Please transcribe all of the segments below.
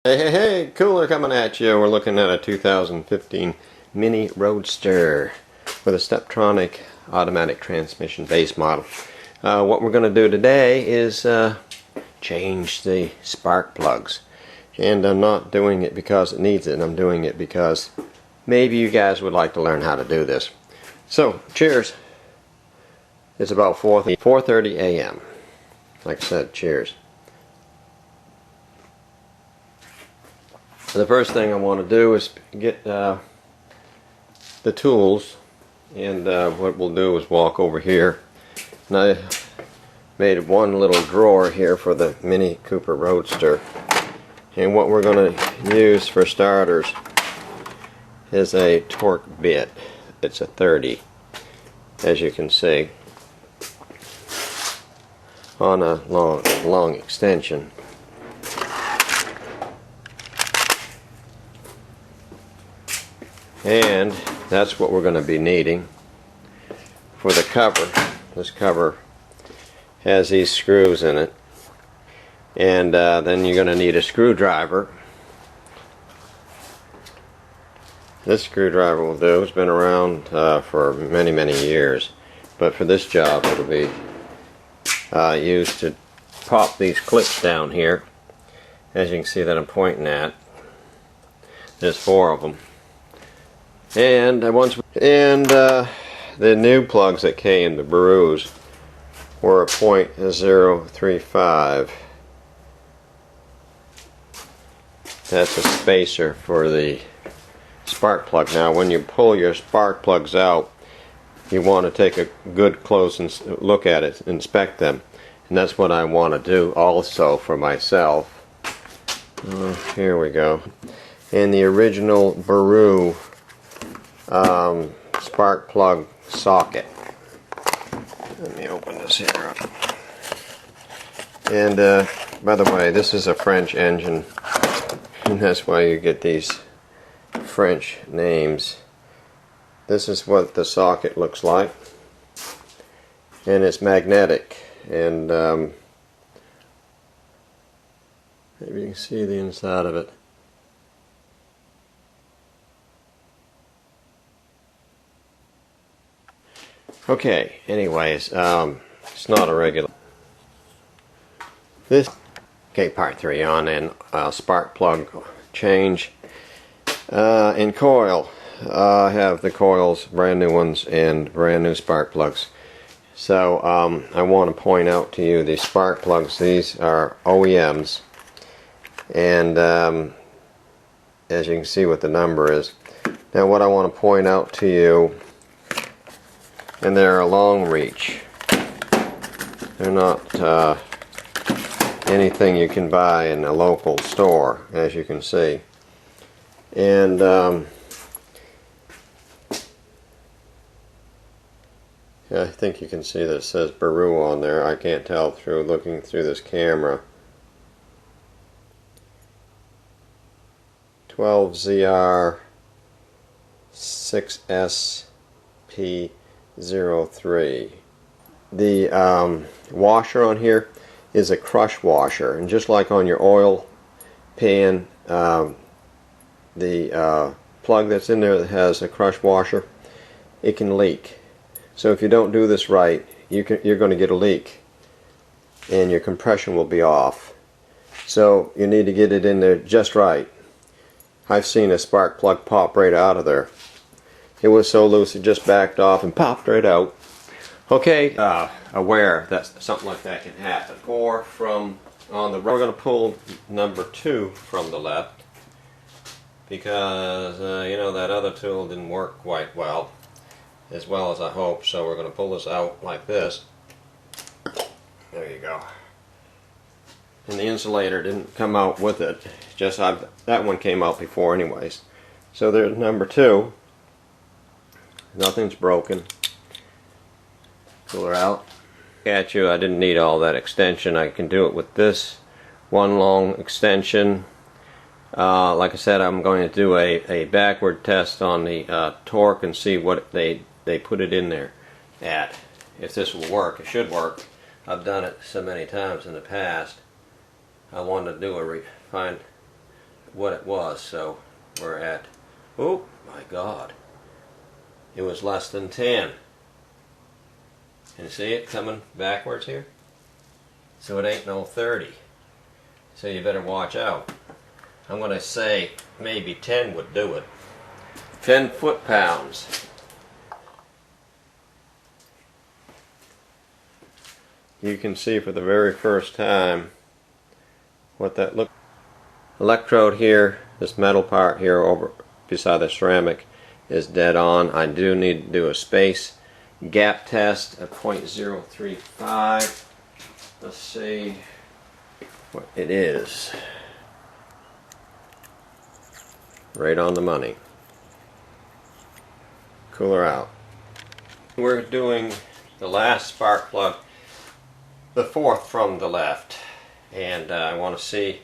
Hey, cooler coming at you. We're looking at a 2015 Mini Roadster with a Steptronic automatic transmission base model. What we're going to do today is change the spark plugs. And I'm not doing it because it needs it. I'm doing it because maybe you guys would like to learn how to do this. So, cheers. It's about 4:30 a.m. Like I said, cheers. The first thing I want to do is get the tools, and what we'll do is walk over here. And I made one little drawer here for the Mini Cooper Roadster, and what we're going to use for starters is a torque bit. It's a 30, as you can see, on a long extension. And that's what we're going to be needing for the cover. This cover has these screws in it, and then you're going to need a screwdriver. This screwdriver will do. It's been around for many years, but for this job it'll be used to pop these clips down here, as you can see that I'm pointing at. There's 4 of them. And the new plugs that came, the Barus, were a .035. That's a spacer for the spark plug. Now, when you pull your spark plugs out, you want to take a good close look at it, inspect them, and that's what I want to do also for myself. Here we go. And the original Baru spark plug socket. Let me open this here up. And by the way, this is a French engine, and that's why you get these French names. This is what the socket looks like, and it's magnetic, and maybe you can see the inside of it. Okay, anyways, it's not a regular. Okay, part 3 on, and spark plug change and coil. I have the coils, brand new ones, and brand new spark plugs. So I want to point out to you these spark plugs. These are OEMs, and as you can see what the number is. Now what I want to point out to you, and they're a long reach. They're not anything you can buy in a local store, as you can see. And I think you can see that it says Baru on there. I can't tell through looking through this camera. 12ZR 6SP03. The washer on here is a crush washer, and just like on your oil pan, the plug that's in there that has a crush washer, it can leak. So if you don't do this right, you're going to get a leak, and your compression will be off. So you need to get it in there just right. I've seen a spark plug pop right out of there. It was so loose it just backed off and popped right out. Okay, aware that something like that can happen. Or from on the right, we're going to pull number 2 from the left, because you know, that other tool didn't work quite well as I hoped. So we're going to pull this out like this. There you go. And the insulator didn't come out with it. Just that one came out before anyways. So there's number 2. Nothing's broken. Pull her out. At you, I didn't need all that extension. I can do it with this one long extension. Like I said, I'm going to do a backward test on the torque and see what they put it in there at. If this will work. It should work. I've done it so many times in the past. I wanted to do find what it was. So we're at, oh my God, it was less than 10. Can you see it coming backwards here? So it ain't no 30. So you better watch out. I'm going to say maybe 10 would do it. 10 foot-pounds. You can see for the very first time what that looks like. Electrode here, this metal part here over beside the ceramic, is dead on. I do need to do a space gap test at 0.035. Let's see what it is. Right on the money. Cooler out. We're doing the last spark plug, the fourth from the left, and I want to see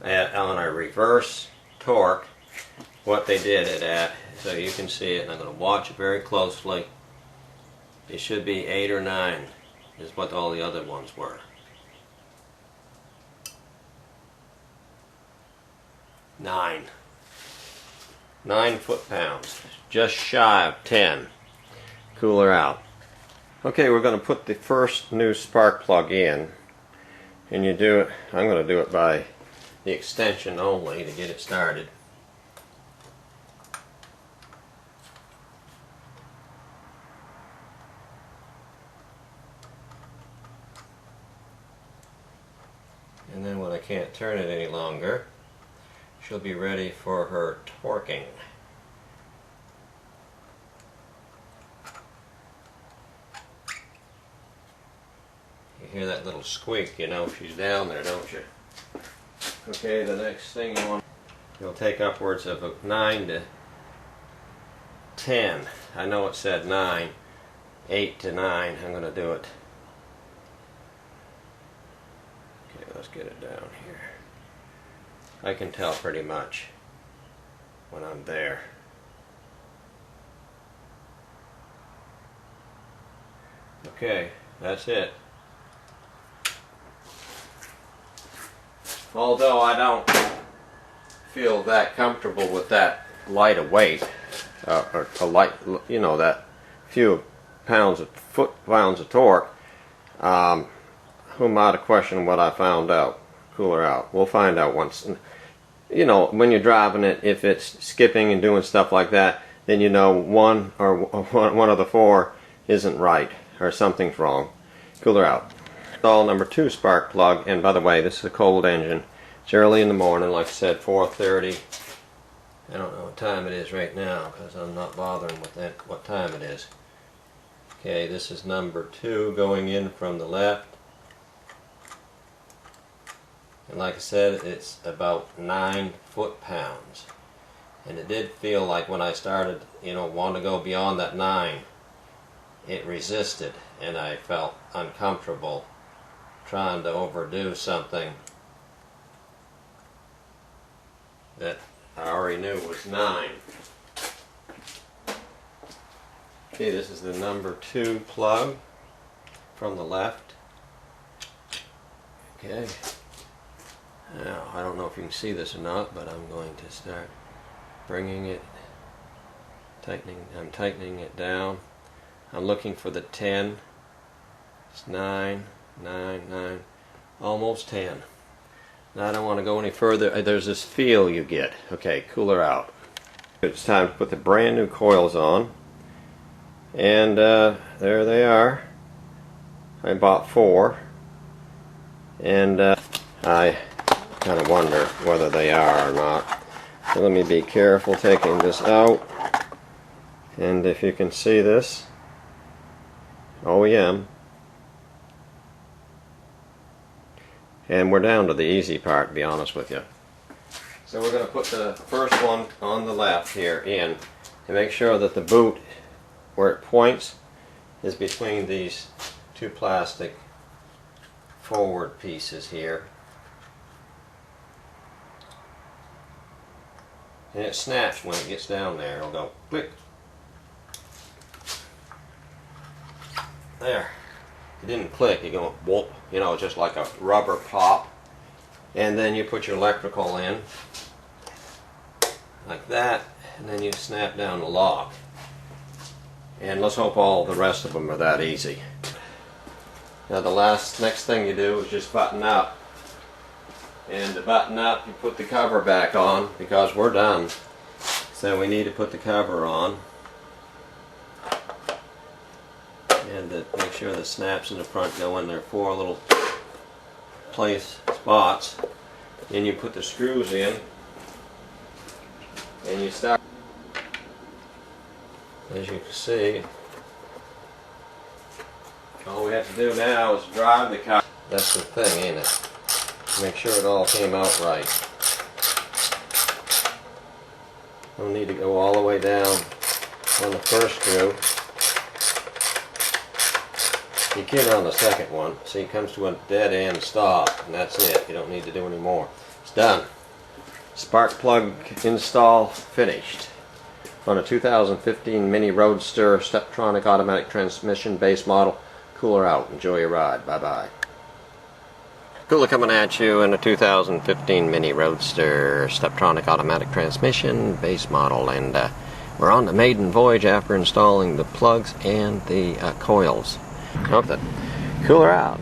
on a reverse torque what they did it at, so you can see it, and I'm going to watch it very closely. It should be 8 or 9 is what all the other ones were. 9 foot-pounds, just shy of 10. Cooler out. Okay, we're going to put the first new spark plug in, and you do it, I'm going to do it by the extension only to get it started. And then when I can't turn it any longer, she'll be ready for her torquing. You hear that little squeak, you know she's down there, don't you? Okay, the next thing you'll take upwards of a 9 to 10. I know it said 9, 8 to 9. I'm going to do it. Okay, let's get it down here. I can tell pretty much when I'm there. Okay, that's it. Although I don't feel that comfortable with that light of weight, or a light, you know, that few pounds of foot-pounds of torque, who am I to question what I found out? Cooler out. We'll find out once. You know, when you're driving it, if it's skipping and doing stuff like that, then you know one of the four isn't right, or something's wrong. Cooler out. Install number 2 spark plug, and by the way, this is a cold engine. It's early in the morning, like I said, 4:30. I don't know what time it is right now because I'm not bothering with that, what time it is. Okay, this is number 2 going in from the left. And like I said, it's about 9 foot-pounds. And it did feel like when I started, you know, wanting to go beyond that 9, it resisted, and I felt uncomfortable trying to overdo something that I already knew was 9. Okay, this is the number 2 plug from the left. Okay. Now, I don't know if you can see this or not, but I'm going to start bringing it, I'm tightening it down. I'm looking for the 10. It's 9, 9, 9, almost 10. Now I don't want to go any further. There's this feel you get. Okay, cooler out. It's time to put the brand new coils on. And there they are. I bought 4. And I kind of wonder whether they are or not. So let me be careful taking this out. And if you can see this, OEM. And we're down to the easy part, to be honest with you. So we're going to put the first one on the left here in to make sure that the boot, where it points, is between these 2 plastic forward pieces here. And it snaps when it gets down there. It'll go click. There. It didn't click, you go whoop, you know, just like a rubber pop. And then you put your electrical in. like that, and then you snap down the lock. And let's hope all the rest of them are that easy. Now the next thing you do is just button up. And to button up, you put the cover back on because we're done. So we need to put the cover on. And to make sure the snaps in the front go in there, 4 little place spots. Then you put the screws in. And you start. As you can see, all we have to do now is drive the car. That's the thing, ain't it? Make sure it all came out right. Don't need to go all the way down on the first screw. You can on the second one. See, it comes to a dead end stop, and that's it. You don't need to do any more. It's done. Spark plug install finished. On a 2015 Mini Roadster Steptronic automatic transmission base model. Cooler out. Enjoy your ride. Bye bye. Cooler coming at you in a 2015 Mini Roadster Steptronic automatic transmission base model, and we're on the maiden voyage after installing the plugs and the coils. Hope that cooler out.